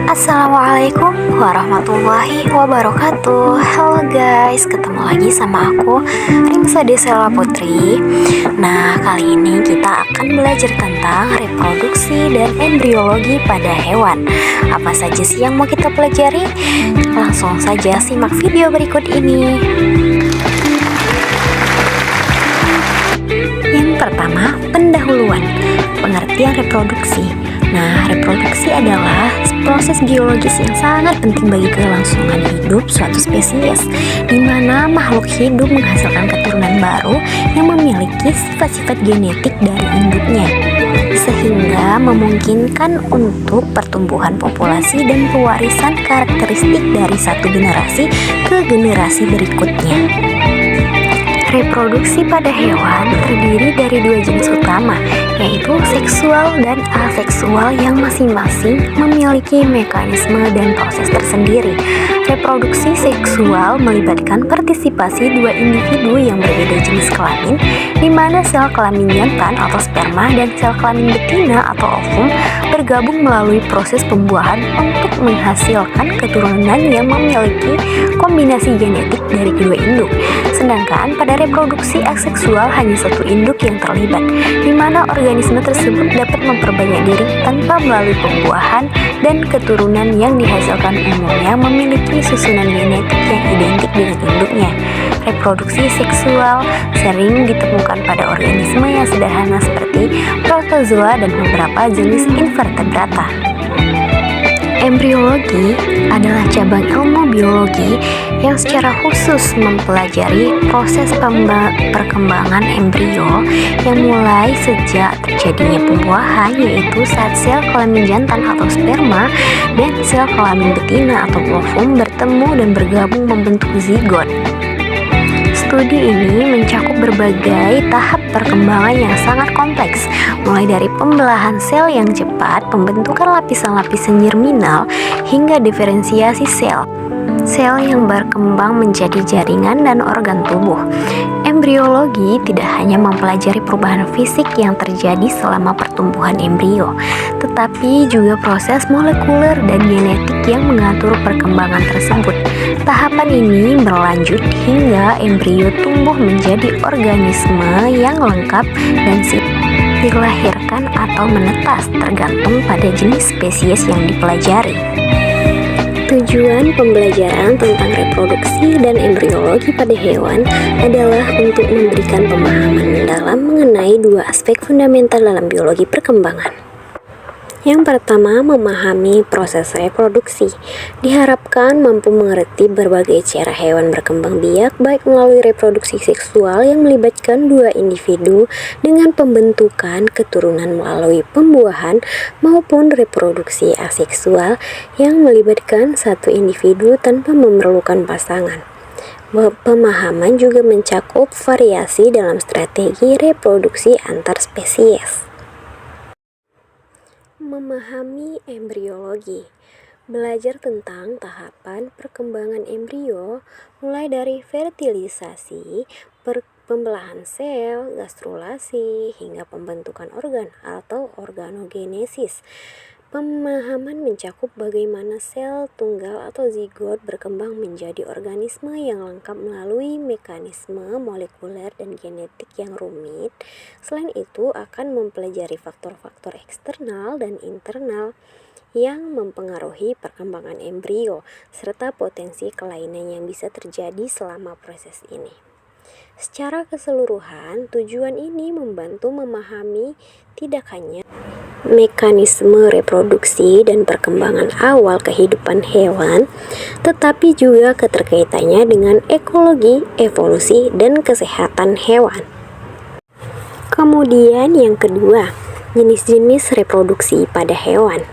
Assalamualaikum warahmatullahi wabarakatuh. Halo guys, ketemu lagi sama aku Rimsa Desela Putri. Nah, kali ini kita akan belajar tentang reproduksi dan embriologi pada hewan. Apa saja sih yang mau kita pelajari? Langsung saja simak video berikut ini. Yang pertama, pendahuluan. Pengertian reproduksi. Nah, reproduksi adalah proses biologis yang sangat penting bagi kelangsungan hidup suatu spesies, di mana makhluk hidup menghasilkan keturunan baru yang memiliki sifat-sifat genetik dari induknya, sehingga memungkinkan untuk pertumbuhan populasi dan pewarisan karakteristik dari satu generasi ke generasi berikutnya. Reproduksi pada hewan terdiri dari dua jenis utama, yaitu seksual dan aseksual yang masing-masing memiliki mekanisme dan proses tersendiri. Reproduksi seksual melibatkan partisipasi dua individu yang berbeda jenis kelamin, di mana sel kelamin jantan atau sperma dan sel kelamin betina atau ovum bergabung melalui proses pembuahan untuk menghasilkan keturunan yang memiliki kombinasi genetik dari kedua induk. Sedangkan pada reproduksi aseksual hanya satu induk yang terlibat, di mana organisme tersebut dapat memperbanyak diri tanpa melalui pembuahan, dan keturunan yang dihasilkan umumnya memiliki susunan genetik yang identik dengan induknya. Reproduksi seksual sering ditemukan pada organisme yang sederhana seperti protozoa dan beberapa jenis invertebrata. Embriologi adalah cabang ilmu biologi yang secara khusus mempelajari proses perkembangan embrio yang mulai sejak terjadinya pembuahan, yaitu saat sel kelamin jantan atau sperma dan sel kelamin betina atau ovum bertemu dan bergabung membentuk zigot. Studi ini mencakup berbagai tahap perkembangan yang sangat kompleks, mulai dari pembelahan sel yang cepat, pembentukan lapisan-lapisan germinal, hingga diferensiasi sel yang berkembang menjadi jaringan dan organ tubuh. Embriologi tidak hanya mempelajari perubahan fisik yang terjadi selama pertumbuhan embrio, tetapi juga proses molekuler dan genetik yang mengatur perkembangan tersebut. Tahapan ini berlanjut hingga embrio tumbuh menjadi organisme yang lengkap dan siap dilahirkan atau menetas, tergantung pada jenis spesies yang dipelajari. Tujuan pembelajaran tentang reproduksi dan embriologi pada hewan adalah untuk memberikan pemahaman mendalam mengenai dua aspek fundamental dalam biologi perkembangan. Yang pertama, memahami proses reproduksi. Diharapkan mampu mengerti berbagai cara hewan berkembang biak, baik melalui reproduksi seksual yang melibatkan dua individu dengan pembentukan keturunan melalui pembuahan, maupun reproduksi aseksual yang melibatkan satu individu tanpa memerlukan pasangan. Pemahaman juga mencakup variasi dalam strategi reproduksi antar spesies. Memahami embriologi. Belajar tentang tahapan perkembangan embrio mulai dari fertilisasi, pembelahan sel, gastrulasi, hingga pembentukan organ atau organogenesis. Pemahaman mencakup bagaimana sel tunggal atau zigot berkembang menjadi organisme yang lengkap melalui mekanisme molekuler dan genetik yang rumit. Selain itu, akan mempelajari faktor-faktor eksternal dan internal yang mempengaruhi perkembangan embrio, serta potensi kelainan yang bisa terjadi selama proses ini. Secara keseluruhan, tujuan ini membantu memahami tidak hanya mekanisme reproduksi dan perkembangan awal kehidupan hewan, tetapi juga keterkaitannya dengan ekologi, evolusi, dan kesehatan hewan. Kemudian yang kedua, jenis-jenis reproduksi pada hewan.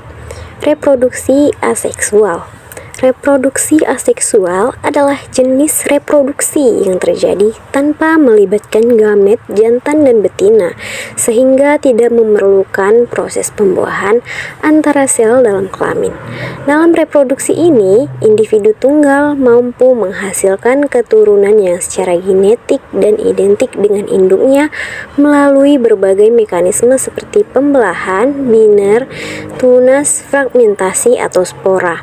Reproduksi aseksual. Reproduksi aseksual adalah jenis reproduksi yang terjadi tanpa melibatkan gamet jantan dan betina, sehingga tidak memerlukan proses pembuahan antara sel dalam kelamin. Dalam reproduksi ini, individu tunggal mampu menghasilkan keturunan yang secara genetik dan identik dengan induknya melalui berbagai mekanisme seperti pembelahan, biner, tunas, fragmentasi, atau spora.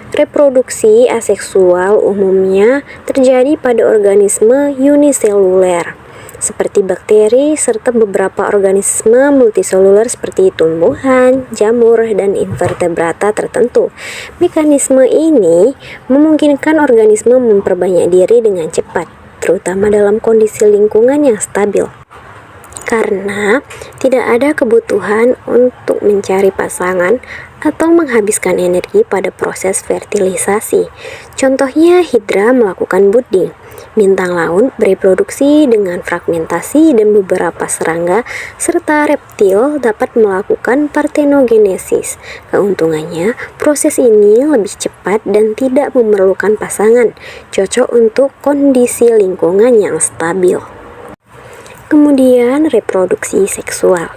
Reproduksi aseksual umumnya terjadi pada organisme uniseluler seperti bakteri serta beberapa organisme multiseluler seperti tumbuhan, jamur, dan invertebrata tertentu. Mekanisme ini memungkinkan organisme memperbanyak diri dengan cepat, terutama dalam kondisi lingkungan yang stabil. Karena tidak ada kebutuhan untuk mencari pasangan atau menghabiskan energi pada proses fertilisasi. Contohnya, hidra melakukan budding. Bintang laut bereproduksi dengan fragmentasi dan beberapa serangga serta reptil dapat melakukan partenogenesis. Keuntungannya, proses ini lebih cepat dan tidak memerlukan pasangan, cocok untuk kondisi lingkungan yang stabil. Kemudian, reproduksi seksual.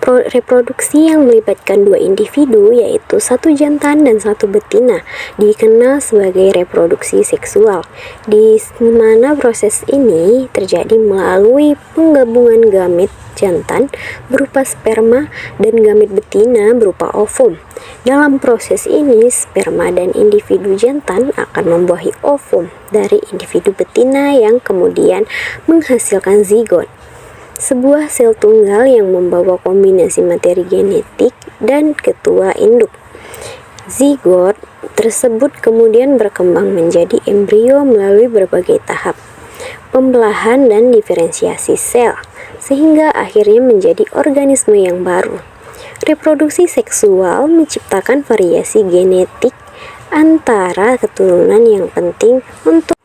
Reproduksi yang melibatkan dua individu, yaitu satu jantan dan satu betina, dikenal sebagai reproduksi seksual, di mana proses ini terjadi melalui penggabungan gamet jantan berupa sperma dan gamet betina berupa ovum. Dalam proses ini, sperma dan individu jantan akan membuahi ovum dari individu betina yang kemudian menghasilkan zigot, sebuah sel tunggal yang membawa kombinasi materi genetik dan ketua induk. Zigot tersebut kemudian berkembang menjadi embrio melalui berbagai tahap pembelahan dan diferensiasi sel, sehingga akhirnya menjadi organisme yang baru. Reproduksi seksual menciptakan variasi genetik antara keturunan yang penting untuk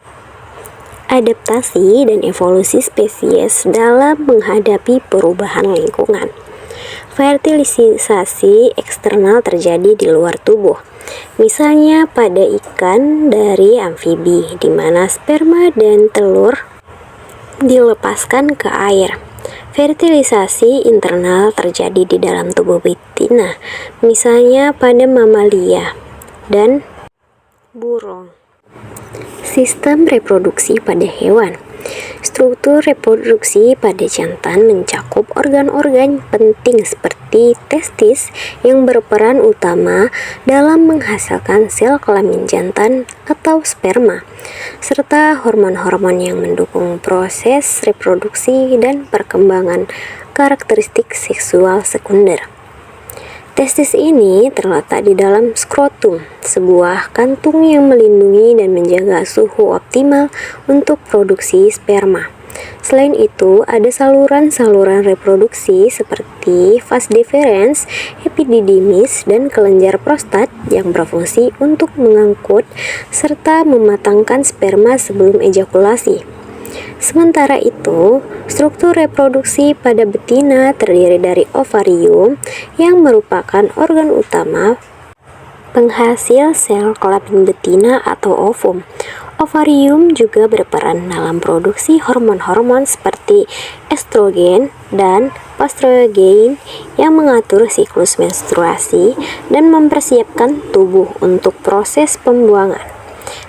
adaptasi dan evolusi spesies dalam menghadapi perubahan lingkungan. Fertilisasi eksternal terjadi di luar tubuh, misalnya pada ikan dari amfibi, di mana sperma dan telur dilepaskan ke air. Fertilisasi internal terjadi di dalam tubuh betina, misalnya pada mamalia dan burung. Sistem reproduksi pada hewan. Struktur reproduksi pada jantan mencakup organ-organ penting seperti testis yang berperan utama dalam menghasilkan sel kelamin jantan atau sperma, serta hormon-hormon yang mendukung proses reproduksi dan perkembangan karakteristik seksual sekunder. Testis ini terletak di dalam skrotum, sebuah kantung yang melindungi dan menjaga suhu optimal untuk produksi sperma. Selain itu, ada saluran-saluran reproduksi seperti vas deferens, epididymis, dan kelenjar prostat yang berfungsi untuk mengangkut serta mematangkan sperma sebelum ejakulasi. Sementara itu, struktur reproduksi pada betina terdiri dari ovarium yang merupakan organ utama penghasil sel kelamin betina atau ovum. Ovarium juga berperan dalam produksi hormon-hormon seperti estrogen dan progesterone yang mengatur siklus menstruasi dan mempersiapkan tubuh untuk proses pembuangan.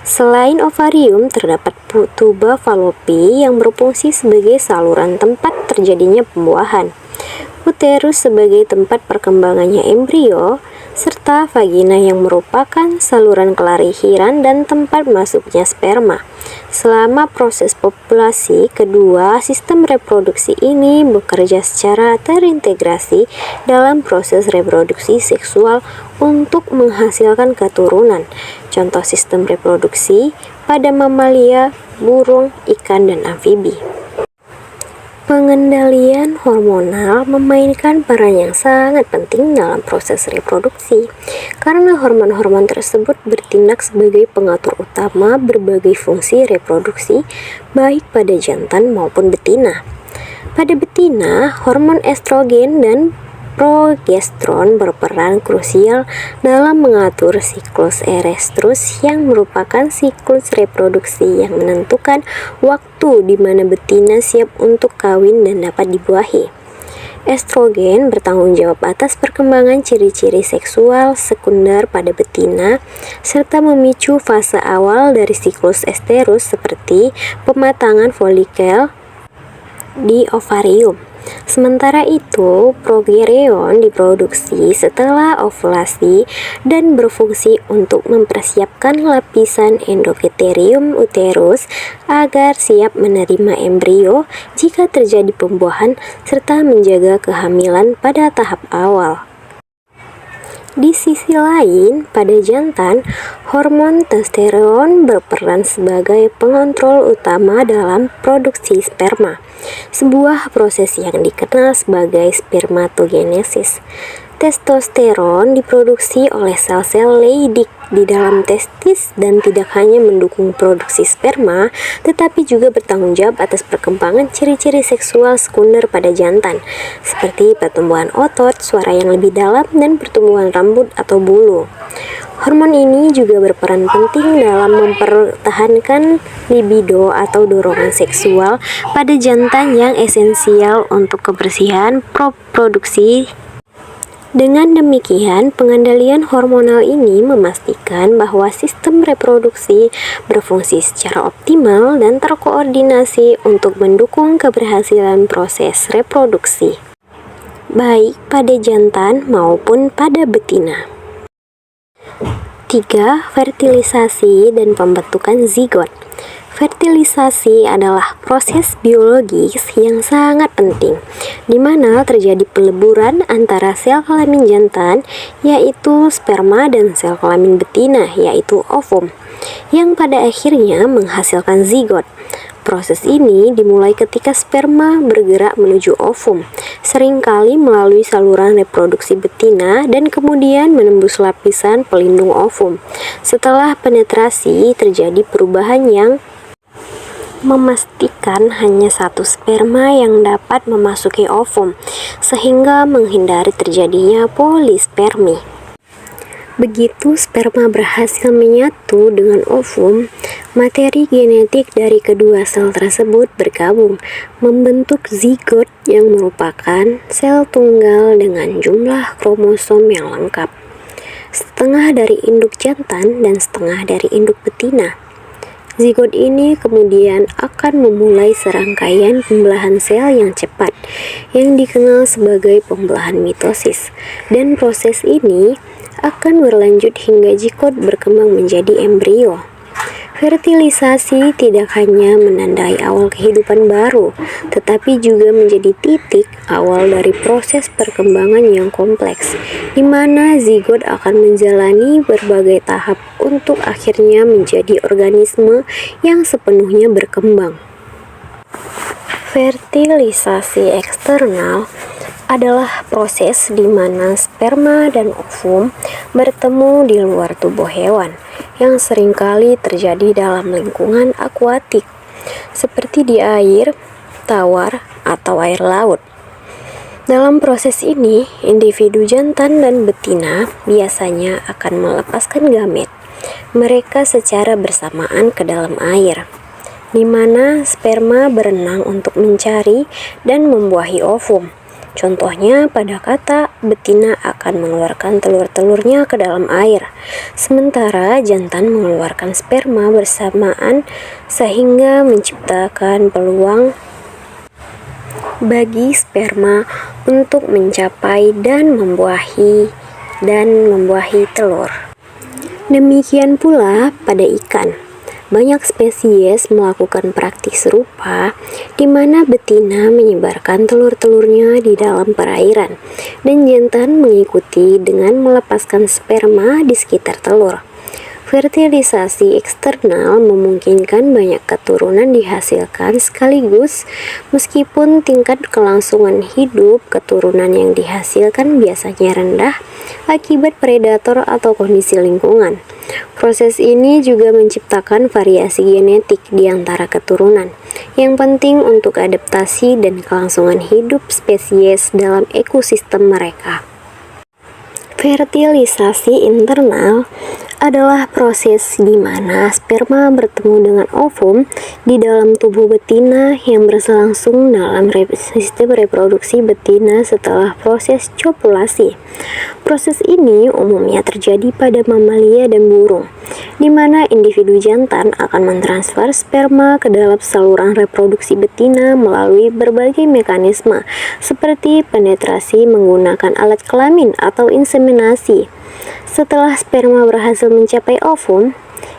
Selain ovarium, terdapat tuba falopi yang berfungsi sebagai saluran tempat terjadinya pembuahan, uterus sebagai tempat perkembangannya embrio, serta vagina yang merupakan saluran kelahiran dan tempat masuknya sperma. Selama proses populasi, kedua sistem reproduksi ini bekerja secara terintegrasi dalam proses reproduksi seksual untuk menghasilkan keturunan. Contoh sistem reproduksi pada mamalia, burung, ikan, dan amfibi. Pengendalian hormonal memainkan peran yang sangat penting dalam proses reproduksi, karena hormon-hormon tersebut bertindak sebagai pengatur utama berbagai fungsi reproduksi, baik pada jantan maupun betina. Pada betina, hormon estrogen dan progesteron berperan krusial dalam mengatur siklus estrus yang merupakan siklus reproduksi yang menentukan waktu di mana betina siap untuk kawin dan dapat dibuahi. Estrogen bertanggung jawab atas perkembangan ciri-ciri seksual sekunder pada betina serta memicu fase awal dari siklus estrus seperti pematangan folikel di ovarium. Sementara itu, progesteron diproduksi setelah ovulasi dan berfungsi untuk mempersiapkan lapisan endothelium uterus agar siap menerima embrio jika terjadi pembuahan serta menjaga kehamilan pada tahap awal. Di sisi lain, pada jantan, hormon testosteron berperan sebagai pengontrol utama dalam produksi sperma, sebuah proses yang dikenal sebagai spermatogenesis. Testosteron diproduksi oleh sel-sel Leydig di dalam testis dan tidak hanya mendukung produksi sperma, tetapi juga bertanggung jawab atas perkembangan ciri-ciri seksual sekunder pada jantan, seperti pertumbuhan otot, suara yang lebih dalam, dan pertumbuhan rambut atau bulu. Hormon ini juga berperan penting dalam mempertahankan libido atau dorongan seksual pada jantan yang esensial untuk kebersihan reproduksi. Dengan demikian, pengendalian hormonal ini memastikan bahwa sistem reproduksi berfungsi secara optimal dan terkoordinasi untuk mendukung keberhasilan proses reproduksi, baik pada jantan maupun pada betina. 3. Fertilisasi dan pembentukan zigot. Fertilisasi adalah proses biologis yang sangat penting, di mana terjadi peleburan antara sel kelamin jantan, yaitu sperma, dan sel kelamin betina, yaitu ovum, yang pada akhirnya menghasilkan zigot. Proses ini dimulai ketika sperma bergerak menuju ovum, seringkali melalui saluran reproduksi betina dan kemudian menembus lapisan pelindung ovum. Setelah penetrasi, terjadi perubahan yang memastikan hanya satu sperma yang dapat memasuki ovum, sehingga menghindari terjadinya polispermi. Begitu sperma berhasil menyatu dengan ovum, materi genetik dari kedua sel tersebut bergabung, membentuk zigot yang merupakan sel tunggal dengan jumlah kromosom yang lengkap, setengah dari induk jantan dan setengah dari induk betina. Zigot ini kemudian akan memulai serangkaian pembelahan sel yang cepat, yang dikenal sebagai pembelahan mitosis, dan proses ini akan berlanjut hingga zigot berkembang menjadi embrio. Fertilisasi tidak hanya menandai awal kehidupan baru, tetapi juga menjadi titik awal dari proses perkembangan yang kompleks, di mana zigot akan menjalani berbagai tahap untuk akhirnya menjadi organisme yang sepenuhnya berkembang. Fertilisasi eksternal adalah proses di mana sperma dan ovum bertemu di luar tubuh hewan, yang seringkali terjadi dalam lingkungan akuatik, seperti di air, tawar, atau air laut. Dalam proses ini, individu jantan dan betina biasanya akan melepaskan gamet mereka secara bersamaan ke dalam air, di mana sperma berenang untuk mencari dan membuahi ovum. Contohnya, pada kata betina akan mengeluarkan telur-telurnya ke dalam air, sementara jantan mengeluarkan sperma bersamaan sehingga menciptakan peluang bagi sperma untuk mencapai dan membuahi telur. Demikian pula pada ikan. Banyak spesies melakukan praktik serupa, di mana betina menyebarkan telur-telurnya di dalam perairan, dan jantan mengikuti dengan melepaskan sperma di sekitar telur. Fertilisasi eksternal memungkinkan banyak keturunan dihasilkan sekaligus, meskipun tingkat kelangsungan hidup keturunan yang dihasilkan biasanya rendah akibat predator atau kondisi lingkungan. Proses ini juga menciptakan variasi genetik di antara keturunan, yang penting untuk adaptasi dan kelangsungan hidup spesies dalam ekosistem mereka. Fertilisasi internal adalah proses di mana sperma bertemu dengan ovum di dalam tubuh betina yang berlangsung dalam sistem reproduksi betina setelah proses copulasi. Proses ini umumnya terjadi pada mamalia dan burung, di mana individu jantan akan mentransfer sperma ke dalam saluran reproduksi betina melalui berbagai mekanisme seperti penetrasi menggunakan alat kelamin atau inseminasi. Setelah sperma berhasil mencapai ovum,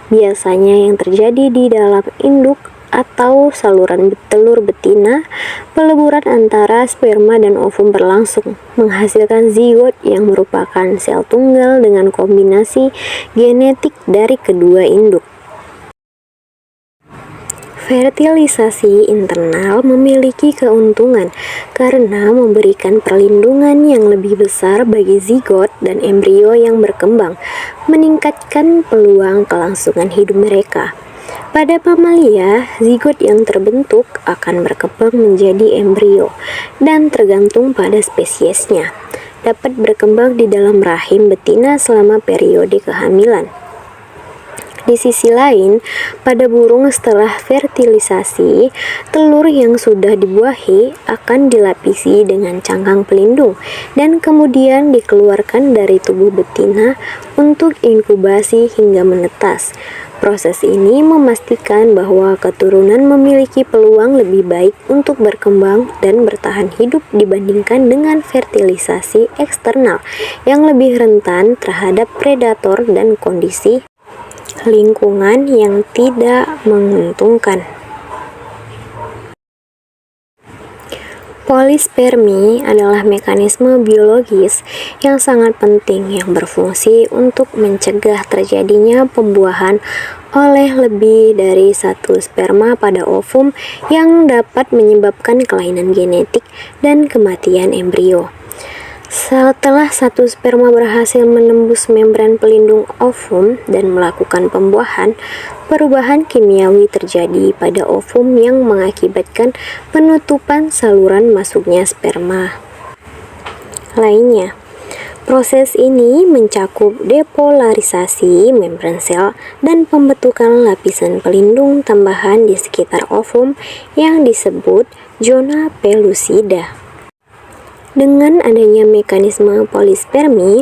biasanya yang terjadi di dalam induk atau saluran telur betina, peleburan antara sperma dan ovum berlangsung, menghasilkan zigot yang merupakan sel tunggal dengan kombinasi genetik dari kedua induk. Fertilisasi internal memiliki keuntungan karena memberikan perlindungan yang lebih besar bagi zigot dan embrio yang berkembang, meningkatkan peluang kelangsungan hidup mereka. Pada mamalia, zigot yang terbentuk akan berkembang menjadi embrio dan tergantung pada spesiesnya, dapat berkembang di dalam rahim betina selama periode kehamilan. Di sisi lain, pada burung setelah fertilisasi, telur yang sudah dibuahi akan dilapisi dengan cangkang pelindung dan kemudian dikeluarkan dari tubuh betina untuk inkubasi hingga menetas. Proses ini memastikan bahwa keturunan memiliki peluang lebih baik untuk berkembang dan bertahan hidup dibandingkan dengan fertilisasi eksternal yang lebih rentan terhadap predator dan kondisi lingkungan yang tidak menguntungkan. Polispermi adalah mekanisme biologis yang sangat penting yang berfungsi untuk mencegah terjadinya pembuahan oleh lebih dari satu sperma pada ovum yang dapat menyebabkan kelainan genetik dan kematian embrio. Setelah satu sperma berhasil menembus membran pelindung ovum dan melakukan pembuahan, perubahan kimiawi terjadi pada ovum yang mengakibatkan penutupan saluran masuknya sperma lainnya. Proses ini mencakup depolarisasi membran sel dan pembentukan lapisan pelindung tambahan di sekitar ovum yang disebut zona pellucida. Dengan adanya mekanisme polispermi,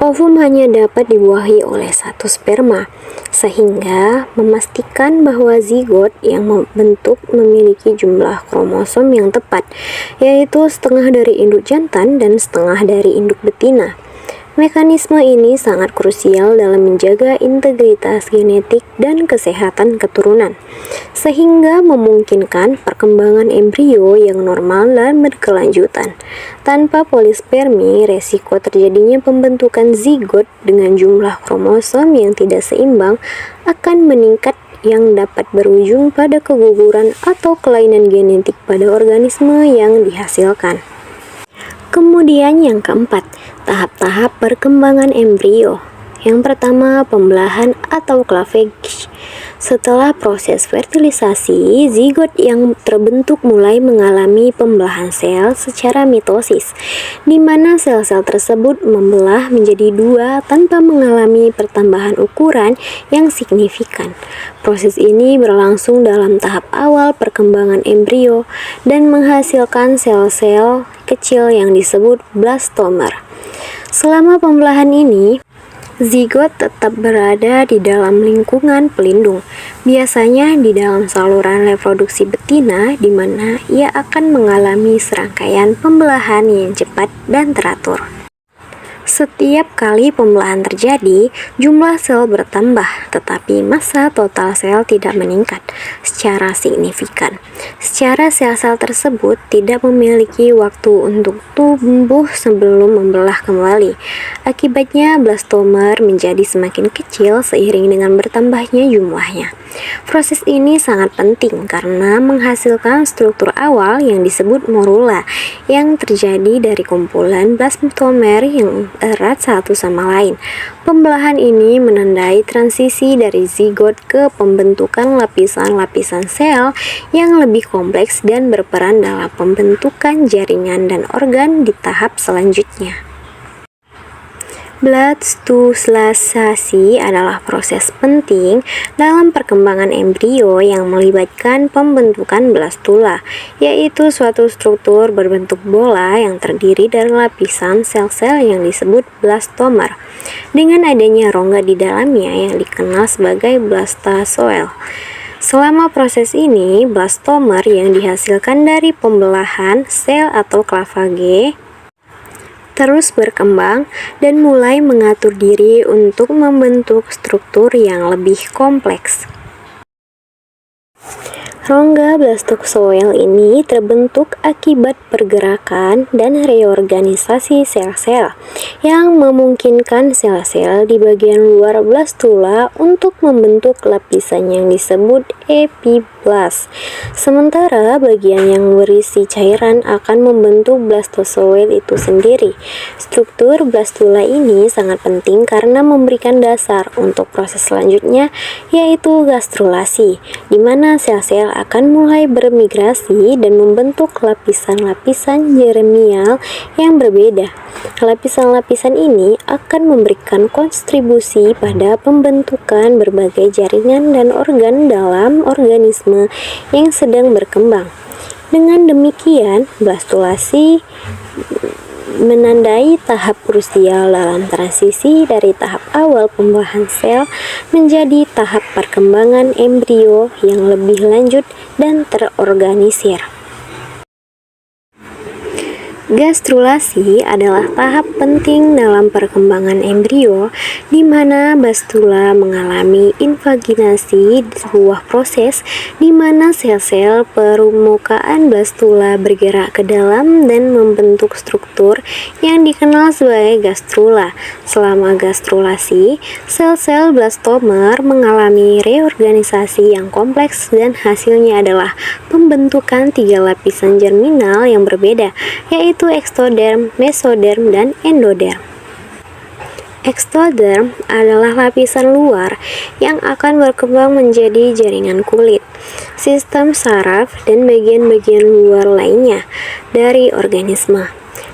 ovum hanya dapat dibuahi oleh satu sperma, sehingga memastikan bahwa zigot yang membentuk memiliki jumlah kromosom yang tepat, yaitu setengah dari induk jantan dan setengah dari induk betina. Mekanisme ini sangat krusial dalam menjaga integritas genetik dan kesehatan keturunan, sehingga memungkinkan perkembangan embrio yang normal dan berkelanjutan. Tanpa polispermi, resiko terjadinya pembentukan zigot dengan jumlah kromosom yang tidak seimbang akan meningkat yang dapat berujung pada keguguran atau kelainan genetik pada organisme yang dihasilkan. Kemudian yang keempat, tahap-tahap perkembangan embrio. Yang pertama, pembelahan atau cleavage. Setelah proses fertilisasi, zigot yang terbentuk mulai mengalami pembelahan sel secara mitosis, di mana sel-sel tersebut membelah menjadi dua tanpa mengalami pertambahan ukuran yang signifikan. Proses ini berlangsung dalam tahap awal perkembangan embrio dan menghasilkan sel-sel kecil yang disebut blastomer. Selama pembelahan ini, zigot tetap berada di dalam lingkungan pelindung, biasanya di dalam saluran reproduksi betina, di mana ia akan mengalami serangkaian pembelahan yang cepat dan teratur. Setiap kali pembelahan terjadi, jumlah sel bertambah, tetapi massa total sel tidak meningkat secara signifikan. Secara sel-sel tersebut tidak memiliki waktu untuk tumbuh sebelum membelah kembali. Akibatnya, blastomer menjadi semakin kecil seiring dengan bertambahnya jumlahnya. Proses ini sangat penting karena menghasilkan struktur awal yang disebut morula yang terjadi dari kumpulan plasmastomer yang erat satu sama lain. Pembelahan ini menandai transisi dari zigot ke pembentukan lapisan-lapisan sel yang lebih kompleks dan berperan dalam pembentukan jaringan dan organ di tahap selanjutnya. Blastocelasasi adalah proses penting dalam perkembangan embrio yang melibatkan pembentukan blastula, yaitu suatu struktur berbentuk bola yang terdiri dari lapisan sel-sel yang disebut blastomer, dengan adanya rongga di dalamnya yang dikenal sebagai blastozoel. Selama proses ini, blastomer yang dihasilkan dari pembelahan sel atau klavage terus berkembang dan mulai mengatur diri untuk membentuk struktur yang lebih kompleks. Rongga blastozoel ini terbentuk akibat pergerakan dan reorganisasi sel-sel yang memungkinkan sel-sel di bagian luar blastula untuk membentuk lapisan yang disebut epiblast. Sementara bagian yang berisi cairan akan membentuk blastozoel itu sendiri. Struktur blastula ini sangat penting karena memberikan dasar untuk proses selanjutnya, yaitu gastrulasi, di mana sel-sel akan mulai bermigrasi dan membentuk lapisan-lapisan germinal yang berbeda. Lapisan-lapisan ini akan memberikan kontribusi pada pembentukan berbagai jaringan dan organ dalam organisme yang sedang berkembang. Dengan demikian, blastulasi menandai tahap krusial dalam transisi dari tahap awal pembelahan sel menjadi tahap perkembangan embrio yang lebih lanjut dan terorganisir. Gastrulasi adalah tahap penting dalam perkembangan embrio, di mana blastula mengalami invaginasi, sebuah proses di mana sel-sel permukaan blastula bergerak ke dalam dan membentuk struktur yang dikenal sebagai gastrula. Selama gastrulasi, sel-sel blastomer mengalami reorganisasi yang kompleks dan hasilnya adalah pembentukan 3 lapisan germinal yang berbeda, yaitu ektoderm, mesoderm, dan endoderm. Ektoderm adalah lapisan luar yang akan berkembang menjadi jaringan kulit, sistem saraf, dan bagian-bagian luar lainnya dari organisme.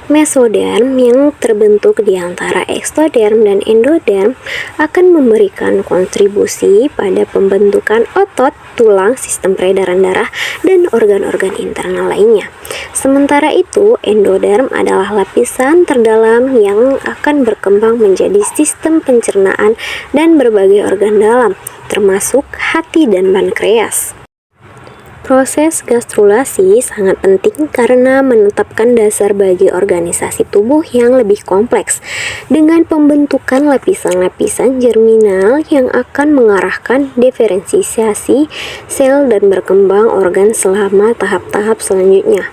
Mesoderm yang terbentuk di antara ektoderm dan endoderm akan memberikan kontribusi pada pembentukan otot, tulang, sistem peredaran darah, dan organ-organ internal lainnya. Sementara itu, endoderm adalah lapisan terdalam yang akan berkembang menjadi sistem pencernaan dan berbagai organ dalam, termasuk hati dan pankreas. Proses gastrulasi sangat penting karena menetapkan dasar bagi organisasi tubuh yang lebih kompleks, dengan pembentukan lapisan-lapisan germinal yang akan mengarahkan diferensiasi sel dan berkembang organ selama tahap-tahap selanjutnya.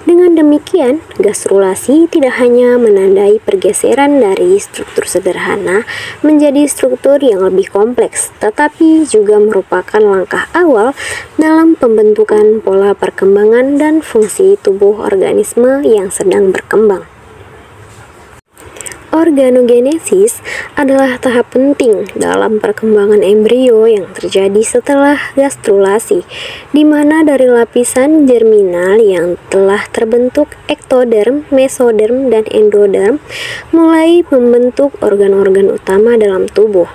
Dengan demikian, gastrulasi tidak hanya menandai pergeseran dari struktur sederhana menjadi struktur yang lebih kompleks, tetapi juga merupakan langkah awal dalam pembentukan pola perkembangan dan fungsi tubuh organisme yang sedang berkembang. Organogenesis adalah tahap penting dalam perkembangan embrio yang terjadi setelah gastrulasi, di mana dari lapisan germinal yang telah terbentuk ektoderm, mesoderm, dan endoderm mulai membentuk organ-organ utama dalam tubuh.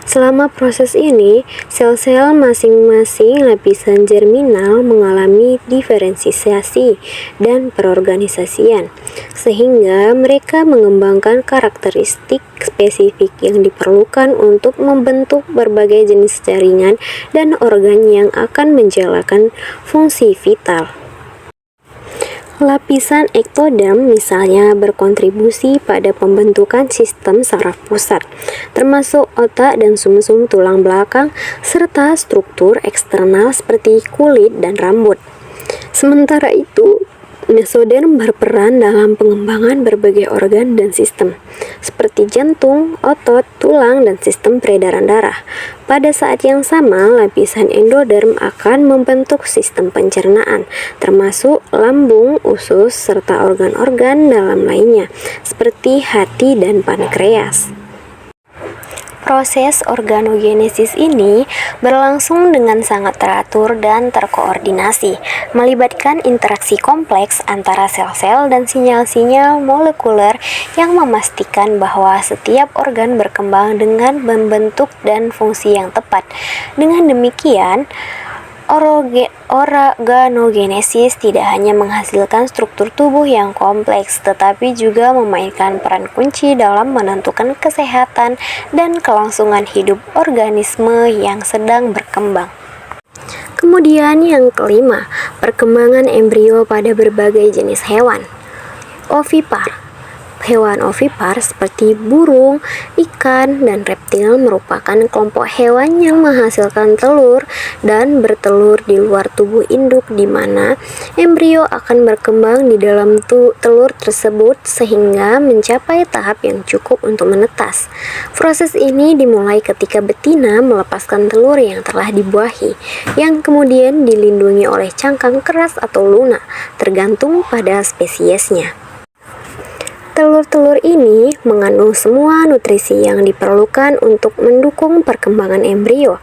Selama proses ini, sel-sel masing-masing lapisan germinal mengalami diferensiasi dan perorganisasian, sehingga mereka mengembangkan karakteristik spesifik yang diperlukan untuk membentuk berbagai jenis jaringan dan organ yang akan menjalankan fungsi vital. Lapisan ektoderm misalnya berkontribusi pada pembentukan sistem saraf pusat, termasuk otak dan sumsum tulang belakang, serta struktur eksternal seperti kulit dan rambut. Sementara itu, Mesoderm berperan dalam pengembangan berbagai organ dan sistem, seperti jantung, otot, tulang, dan sistem peredaran darah. Pada saat yang sama, lapisan endoderm akan membentuk sistem pencernaan, termasuk lambung, usus, serta organ-organ dalam lainnya, seperti hati dan pankreas. Proses organogenesis ini berlangsung dengan sangat teratur dan terkoordinasi, melibatkan interaksi kompleks antara sel-sel dan sinyal-sinyal molekuler yang memastikan bahwa setiap organ berkembang dengan membentuk dan fungsi yang tepat. Dengan demikian, organogenesis tidak hanya menghasilkan struktur tubuh yang kompleks, tetapi juga memainkan peran kunci dalam menentukan kesehatan dan kelangsungan hidup organisme yang sedang berkembang. Kemudian yang kelima, perkembangan embrio pada berbagai jenis hewan. Ovipar. Hewan ovipar seperti burung, ikan, dan reptil merupakan kelompok hewan yang menghasilkan telur dan bertelur di luar tubuh induk, di mana embrio akan berkembang di dalam telur tersebut sehingga mencapai tahap yang cukup untuk menetas. Proses ini dimulai ketika betina melepaskan telur yang telah dibuahi, yang kemudian dilindungi oleh cangkang keras atau lunak, tergantung pada spesiesnya. Telur-telur ini mengandung semua nutrisi yang diperlukan untuk mendukung perkembangan embrio,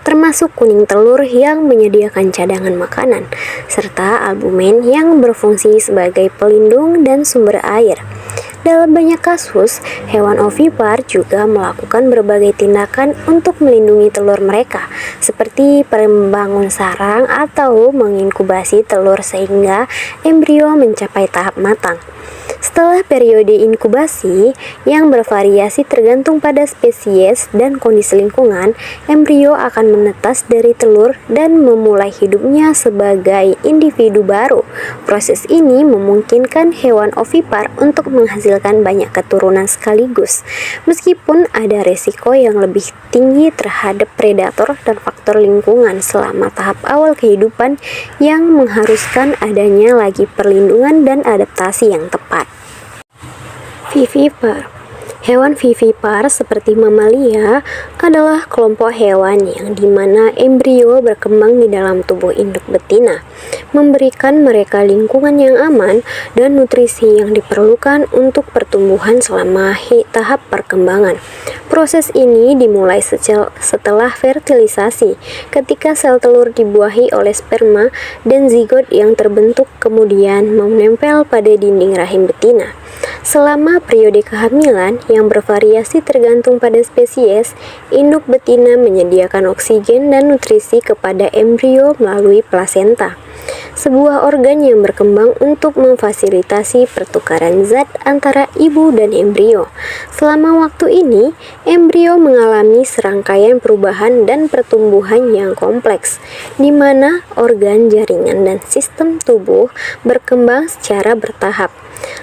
termasuk kuning telur yang menyediakan cadangan makanan, serta albumen yang berfungsi sebagai pelindung dan sumber air. Dalam banyak kasus, hewan ovipar juga melakukan berbagai tindakan untuk melindungi telur mereka, seperti membangun sarang atau menginkubasi telur sehingga embrio mencapai tahap matang. Setelah periode inkubasi yang bervariasi tergantung pada spesies dan kondisi lingkungan, embrio akan menetas dari telur dan memulai hidupnya sebagai individu baru. Proses ini memungkinkan hewan ovipar untuk menghasilkan banyak keturunan sekaligus, meskipun ada resiko yang lebih tinggi terhadap predator dan faktor lingkungan selama tahap awal kehidupan yang mengharuskan adanya lagi perlindungan dan adaptasi yang tepat. Vivipar. Hewan vivipar seperti mamalia adalah kelompok hewan yang dimana embrio berkembang di dalam tubuh induk betina, memberikan mereka lingkungan yang aman dan nutrisi yang diperlukan untuk pertumbuhan selama tahap perkembangan. Proses ini dimulai setelah fertilisasi, ketika sel telur dibuahi oleh sperma dan zigot yang terbentuk kemudian menempel pada dinding rahim betina. Selama periode kehamilan yang bervariasi tergantung pada spesies, induk betina menyediakan oksigen dan nutrisi kepada embrio melalui plasenta, sebuah organ yang berkembang untuk memfasilitasi pertukaran zat antara ibu dan embrio. Selama waktu ini, embrio mengalami serangkaian perubahan dan pertumbuhan yang kompleks, di mana organ, jaringan, dan sistem tubuh berkembang secara bertahap.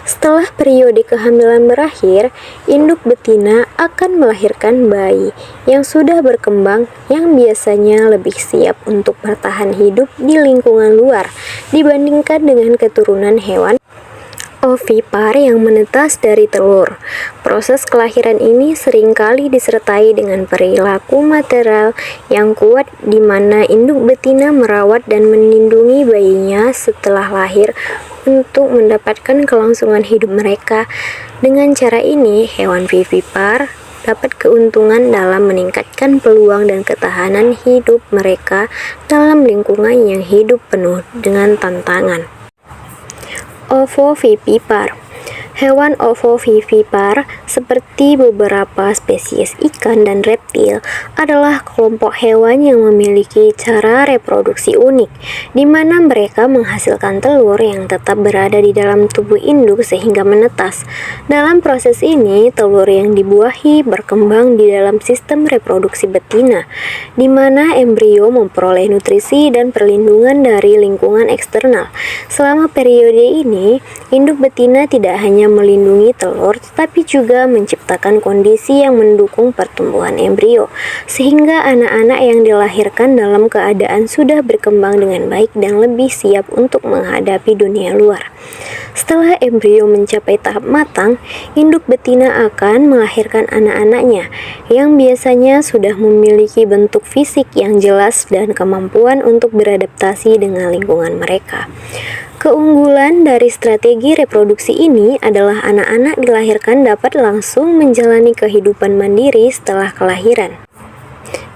Setelah periode kehamilan berakhir, induk betina akan melahirkan bayi yang sudah berkembang, yang biasanya lebih siap untuk bertahan hidup di lingkungan luar dibandingkan dengan keturunan hewan ovipar yang menetas dari telur. Proses kelahiran ini seringkali disertai dengan perilaku maternal yang kuat, di mana induk betina merawat dan melindungi bayinya setelah lahir untuk mendapatkan kelangsungan hidup mereka. Dengan cara ini, hewan vivipar dapat keuntungan dalam meningkatkan peluang dan ketahanan hidup mereka dalam lingkungan yang hidup penuh dengan tantangan. Ovovivipar. Hewan ovovivipar seperti beberapa spesies ikan dan reptil adalah kelompok hewan yang memiliki cara reproduksi unik, di mana mereka menghasilkan telur yang tetap berada di dalam tubuh induk sehingga menetas. Dalam proses ini, telur yang dibuahi berkembang di dalam sistem reproduksi betina, di mana embrio memperoleh nutrisi dan perlindungan dari lingkungan eksternal. Selama periode ini, induk betina tidak hanya hanya melindungi telur, tetapi juga menciptakan kondisi yang mendukung pertumbuhan embrio, sehingga anak-anak yang dilahirkan dalam keadaan sudah berkembang dengan baik dan lebih siap untuk menghadapi dunia luar. Setelah embrio mencapai tahap matang, induk betina akan melahirkan anak-anaknya, yang biasanya sudah memiliki bentuk fisik yang jelas dan kemampuan untuk beradaptasi dengan lingkungan mereka. Keunggulan dari strategi reproduksi ini adalah anak-anak dilahirkan dapat langsung menjalani kehidupan mandiri setelah kelahiran,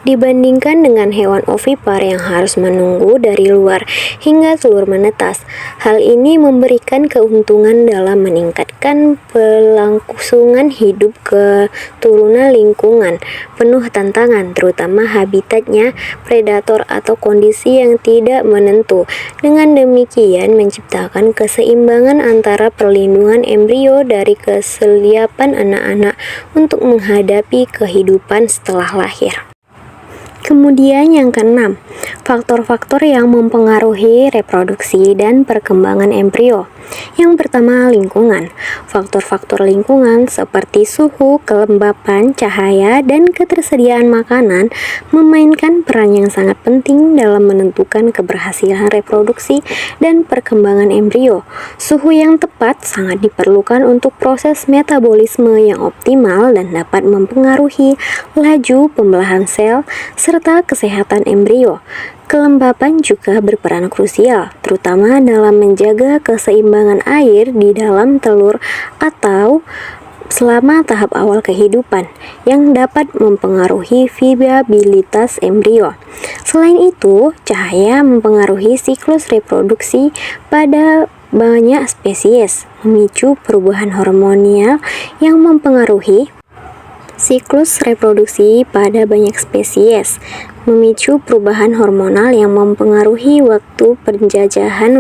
dibandingkan dengan hewan ovipar yang harus menunggu dari luar hingga telur menetas. Hal ini memberikan keuntungan dalam meningkatkan pelangsungan hidup keturunan lingkungan penuh tantangan, terutama habitatnya, predator atau kondisi yang tidak menentu. Dengan demikian menciptakan keseimbangan antara perlindungan embrio dari kesiapan anak-anak untuk menghadapi kehidupan setelah lahir. Kemudian yang keenam, faktor-faktor yang mempengaruhi reproduksi dan perkembangan embrio. Yang pertama, lingkungan. Faktor-faktor lingkungan seperti suhu, kelembapan, cahaya, dan ketersediaan makanan memainkan peran yang sangat penting dalam menentukan keberhasilan reproduksi dan perkembangan embrio. Suhu yang tepat sangat diperlukan untuk proses metabolisme yang optimal dan dapat mempengaruhi laju pembelahan sel serta kesehatan embrio. Kelembapan juga berperan krusial, terutama dalam menjaga keseimbangan air di dalam telur atau selama tahap awal kehidupan, yang dapat mempengaruhi viabilitas embrio. Selain itu, cahaya mempengaruhi siklus reproduksi pada banyak spesies, memicu perubahan hormonial yang mempengaruhi siklus reproduksi pada banyak spesies, memicu perubahan hormonal yang mempengaruhi waktu penjajahan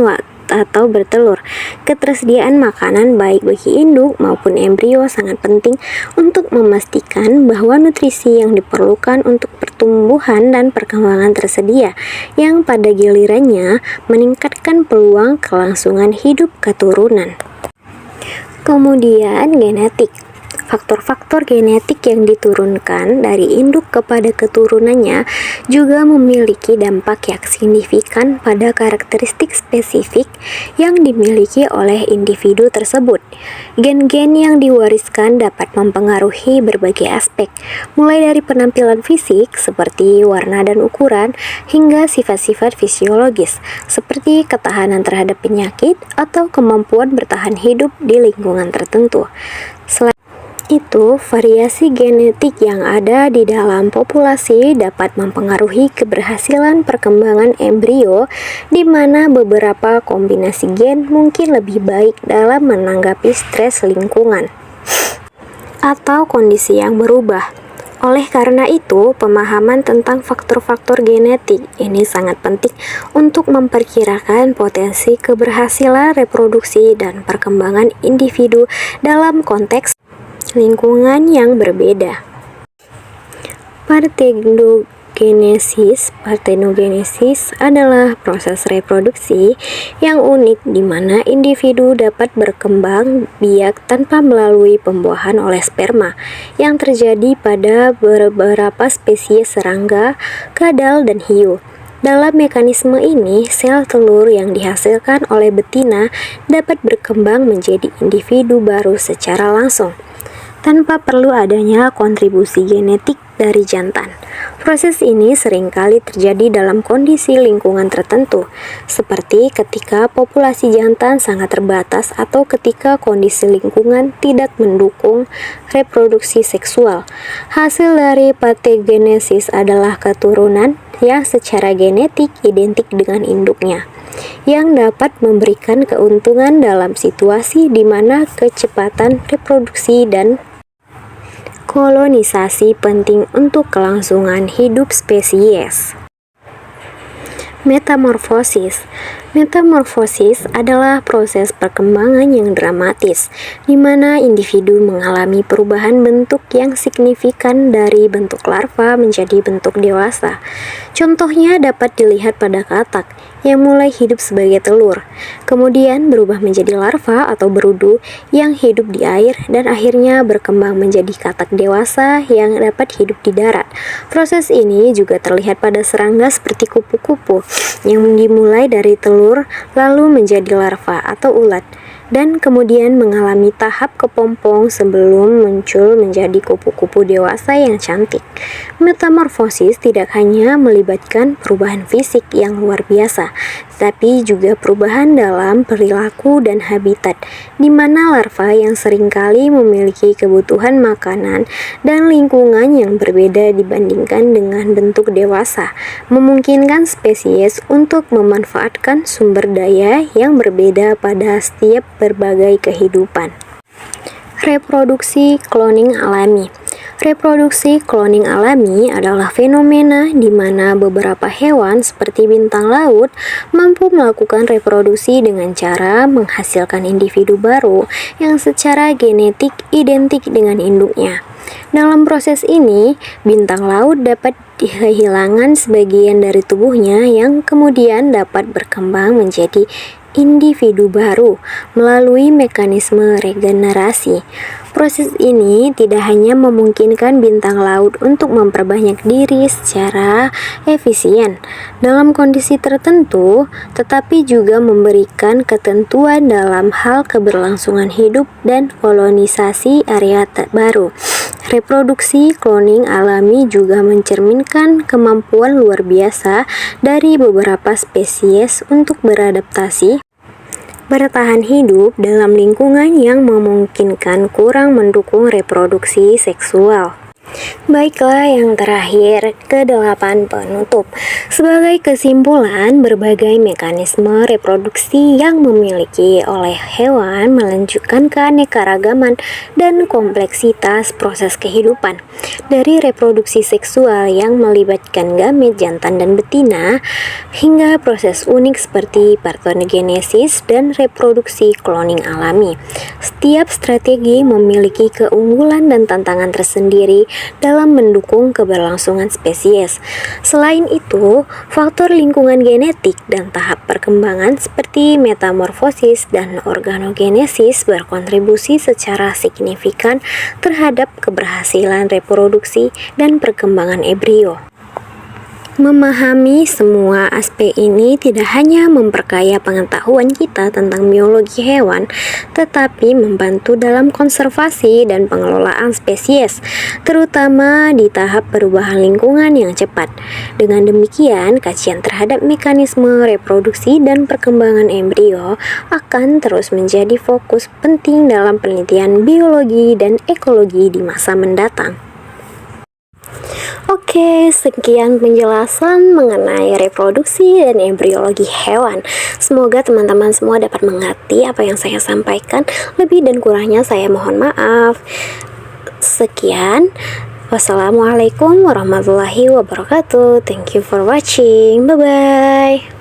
atau bertelur. Ketersediaan makanan baik bagi induk maupun embrio sangat penting untuk memastikan bahwa nutrisi yang diperlukan untuk pertumbuhan dan perkembangan tersedia, yang pada gilirannya meningkatkan peluang kelangsungan hidup keturunan. Kemudian genetik. Faktor-faktor genetik yang diturunkan dari induk kepada keturunannya juga memiliki dampak yang signifikan pada karakteristik spesifik yang dimiliki oleh individu tersebut. Gen-gen yang diwariskan dapat mempengaruhi berbagai aspek, mulai dari penampilan fisik seperti warna dan ukuran, hingga sifat-sifat fisiologis seperti ketahanan terhadap penyakit atau kemampuan bertahan hidup di lingkungan tertentu. Selain itu, variasi genetik yang ada di dalam populasi dapat mempengaruhi keberhasilan perkembangan embrio, di mana beberapa kombinasi gen mungkin lebih baik dalam menanggapi stres lingkungan atau kondisi yang berubah. Oleh karena itu, pemahaman tentang faktor-faktor genetik ini sangat penting untuk memperkirakan potensi keberhasilan reproduksi dan perkembangan individu dalam konteks lingkungan yang berbeda. Partenogenesis adalah proses reproduksi yang unik di mana individu dapat berkembang biak tanpa melalui pembuahan oleh sperma, yang terjadi pada beberapa spesies serangga, kadal, dan hiu. Dalam mekanisme ini, sel telur yang dihasilkan oleh betina dapat berkembang menjadi individu baru secara langsung, tanpa perlu adanya kontribusi genetik dari jantan. Proses ini seringkali terjadi dalam kondisi lingkungan tertentu, seperti ketika populasi jantan sangat terbatas atau ketika kondisi lingkungan tidak mendukung reproduksi seksual. Hasil dari parthenogenesis adalah keturunan yang secara genetik identik dengan induknya, yang dapat memberikan keuntungan dalam situasi di mana kecepatan reproduksi dan kolonisasi penting untuk kelangsungan hidup spesies. Metamorfosis. Metamorfosis adalah proses perkembangan yang dramatis, di mana individu mengalami perubahan bentuk yang signifikan dari bentuk larva menjadi bentuk dewasa. Contohnya dapat dilihat pada katak yang mulai hidup sebagai telur, kemudian berubah menjadi larva atau berudu yang hidup di air, dan akhirnya berkembang menjadi katak dewasa yang dapat hidup di darat. Proses ini juga terlihat pada serangga seperti kupu-kupu yang dimulai dari telur lalu menjadi larva atau ulat, dan kemudian mengalami tahap kepompong sebelum muncul menjadi kupu-kupu dewasa yang cantik. Metamorfosis tidak hanya melibatkan perubahan fisik yang luar biasa, tapi juga perubahan dalam perilaku dan habitat, di mana larva yang seringkali memiliki kebutuhan makanan dan lingkungan yang berbeda dibandingkan dengan bentuk dewasa, memungkinkan spesies untuk memanfaatkan sumber daya yang berbeda pada setiap berbagai kehidupan. Reproduksi cloning alami. Reproduksi cloning alami adalah fenomena di mana beberapa hewan seperti bintang laut mampu melakukan reproduksi dengan cara menghasilkan individu baru yang secara genetik identik dengan induknya. Dalam proses ini, bintang laut dapat kehilangan sebagian dari tubuhnya yang kemudian dapat berkembang menjadi individu baru melalui mekanisme regenerasi. Proses ini tidak hanya memungkinkan bintang laut untuk memperbanyak diri secara efisien dalam kondisi tertentu, tetapi juga memberikan ketentuan dalam hal keberlangsungan hidup dan kolonisasi area baru. Reproduksi cloning alami juga mencerminkan kemampuan luar biasa dari beberapa spesies untuk beradaptasi, bertahan hidup dalam lingkungan yang memungkinkan kurang mendukung reproduksi seksual. Baiklah, yang terakhir, ke-8 penutup. Sebagai kesimpulan, berbagai mekanisme reproduksi yang dimiliki oleh hewan menunjukkan keanekaragaman dan kompleksitas proses kehidupan. Dari reproduksi seksual yang melibatkan gamet jantan dan betina, hingga proses unik seperti parthenogenesis dan reproduksi cloning alami. Setiap strategi memiliki keunggulan dan tantangan tersendiri dalam mendukung keberlangsungan spesies. Selain itu, faktor lingkungan genetik dan tahap perkembangan seperti metamorfosis dan organogenesis berkontribusi secara signifikan terhadap keberhasilan reproduksi dan perkembangan embrio. Memahami semua aspek ini tidak hanya memperkaya pengetahuan kita tentang biologi hewan, tetapi membantu dalam konservasi dan pengelolaan spesies, terutama di tahap perubahan lingkungan yang cepat. Dengan demikian, kajian terhadap mekanisme reproduksi dan perkembangan embrio akan terus menjadi fokus penting dalam penelitian biologi dan ekologi di masa mendatang. Oke, sekian penjelasan mengenai reproduksi dan embriologi hewan. Semoga teman-teman semua dapat mengerti apa yang saya sampaikan. Lebih dan kurangnya saya mohon maaf. Sekian. Wassalamualaikum warahmatullahi wabarakatuh. Thank you for watching. Bye-bye.